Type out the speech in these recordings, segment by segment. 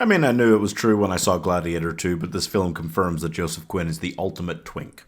I mean, I knew it was true when I saw Gladiator 2, but this film confirms that Joseph Quinn is the ultimate twink.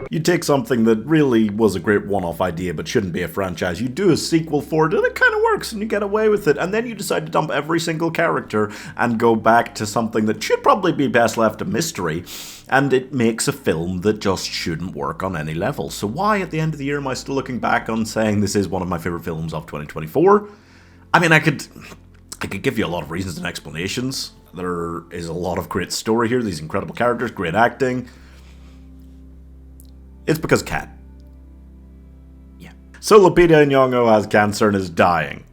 You take something that really was a great one-off idea but shouldn't be a franchise, you do a sequel for it and it kind of works and you get away with it, and then you decide to dump every single character and go back to something that should probably be best left a mystery, and it makes a film that just shouldn't work on any level. So why at the end of the year am I still looking back on saying this is one of my favourite films of 2024? I mean, I could give you a lot of reasons and explanations. There is a lot of great story here, these incredible characters, great acting. It's because Cat. Yeah. So Lupita Nyong'o has cancer and is dying.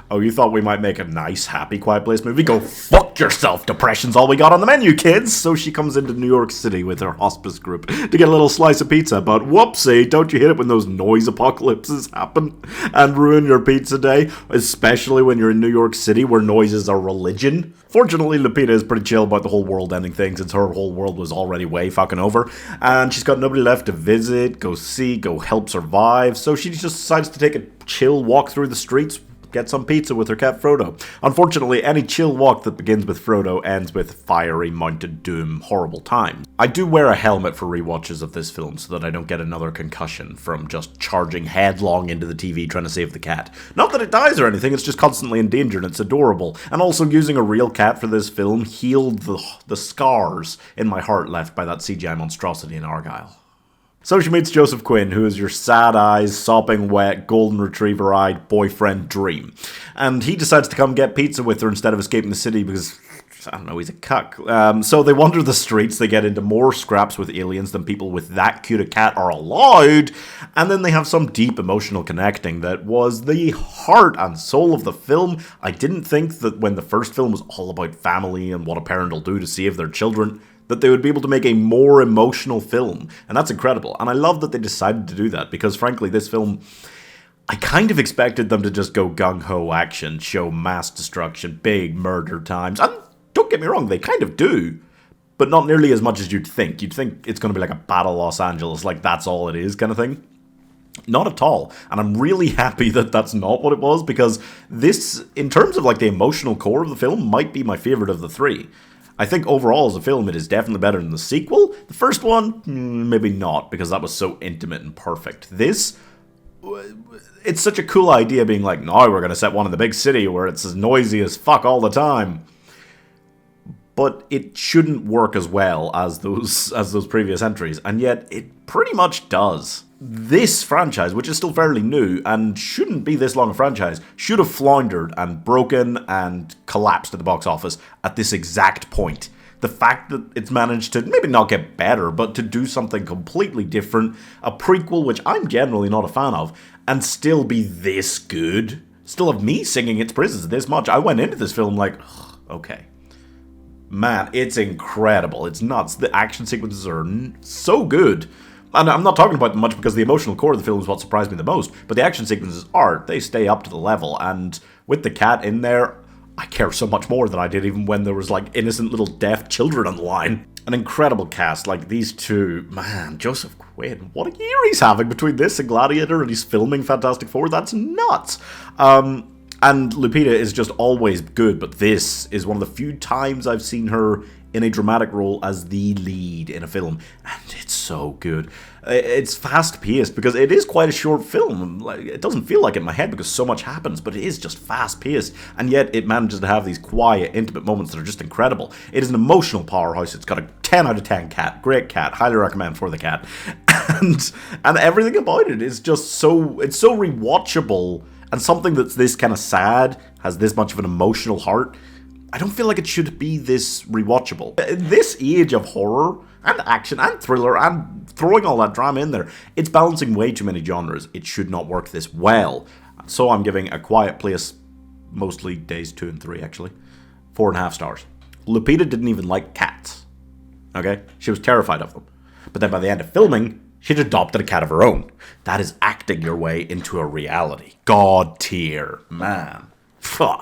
Oh, you thought we might make a nice, happy, Quiet Place movie? Go fuck yourself! Depression's all we got on the menu, kids! So she comes into New York City with her hospice group to get a little slice of pizza, but whoopsie, don't you hate it when those noise apocalypses happen and ruin your pizza day? Especially when you're in New York City where noises are religion. Fortunately, Lupita is pretty chill about the whole world ending thing since her whole world was already way fucking over, and she's got nobody left to visit, go see, go help survive, so she just decides to take a chill walk through the streets, get some pizza with her cat Frodo. Unfortunately, any chill walk that begins with Frodo ends with fiery mounted doom, horrible times. I do wear a helmet for rewatches of this film so that I don't get another concussion from just charging headlong into the TV trying to save the cat. Not that it dies or anything, it's just constantly in danger and it's adorable. And also using a real cat for this film healed the scars in my heart left by that CGI monstrosity in Argyle. So she meets Joseph Quinn, who is your sad-eyes, sopping wet, golden retriever-eyed boyfriend dream. And he decides to come get pizza with her instead of escaping the city because, I don't know, he's a cuck. So they wander the streets, they get into more scraps with aliens than people with that cute a cat are allowed, and then they have some deep emotional connecting that was the heart and soul of the film. I didn't think that when the first film was all about family and what a parent will do to save their children, that they would be able to make a more emotional film. And that's incredible. And I love that they decided to do that, because frankly, this film, I kind of expected them to just go gung-ho action, show mass destruction, big murder times. And don't get me wrong, they kind of do. But not nearly as much as you'd think. You'd think it's going to be like a Battle Los Angeles, like that's all it is kind of thing. Not at all. And I'm really happy that that's not what it was, because this, in terms of like the emotional core of the film, might be my favorite of the three. I think overall as a film it is definitely better than the sequel. The first one, maybe not, because that was so intimate and perfect. This, it's such a cool idea being like, no, we're going to set one in the big city where it's as noisy as fuck all the time. But it shouldn't work as well as those previous entries, and yet it pretty much does. This franchise, which is still fairly new and shouldn't be this long a franchise, should have floundered and broken and collapsed at the box office at this exact point. The fact that it's managed to maybe not get better, but to do something completely different, a prequel which I'm generally not a fan of, and still be this good, still have me singing its praises this much. I went into this film like, okay. Man, it's incredible. It's nuts. The action sequences are so good. And I'm not talking about them much because the emotional core of the film is what surprised me the most, but the action sequences they stay up to the level, and with the cat in there, I care so much more than I did even when there was like innocent little deaf children on the line. An incredible cast, like these two, man, Joseph Quinn, what a year he's having between this and Gladiator, and he's filming Fantastic Four, that's nuts. And Lupita is just always good, but this is one of the few times I've seen her in a dramatic role as the lead in a film, and it's so good. It's fast-paced because it is quite a short film. It doesn't feel like it in my head because so much happens, but it is just fast-paced, and yet it manages to have these quiet, intimate moments that are just incredible. It is an emotional powerhouse. It's got a 10 out of 10 cat. Great cat. Highly recommend for the cat. And everything about it is just so rewatchable, and something that's this kind of sad, has this much of an emotional heart, I don't feel like it should be this rewatchable. In this age of horror and action and thriller and throwing all that drama in there, it's balancing way too many genres. It should not work this well. So I'm giving A Quiet Place, mostly days 2 and 3 actually, 4.5 stars. Lupita didn't even like cats. Okay? She was terrified of them. But then by the end of filming, she'd adopted a cat of her own. That is acting your way into a reality. God tier. Man. Phew.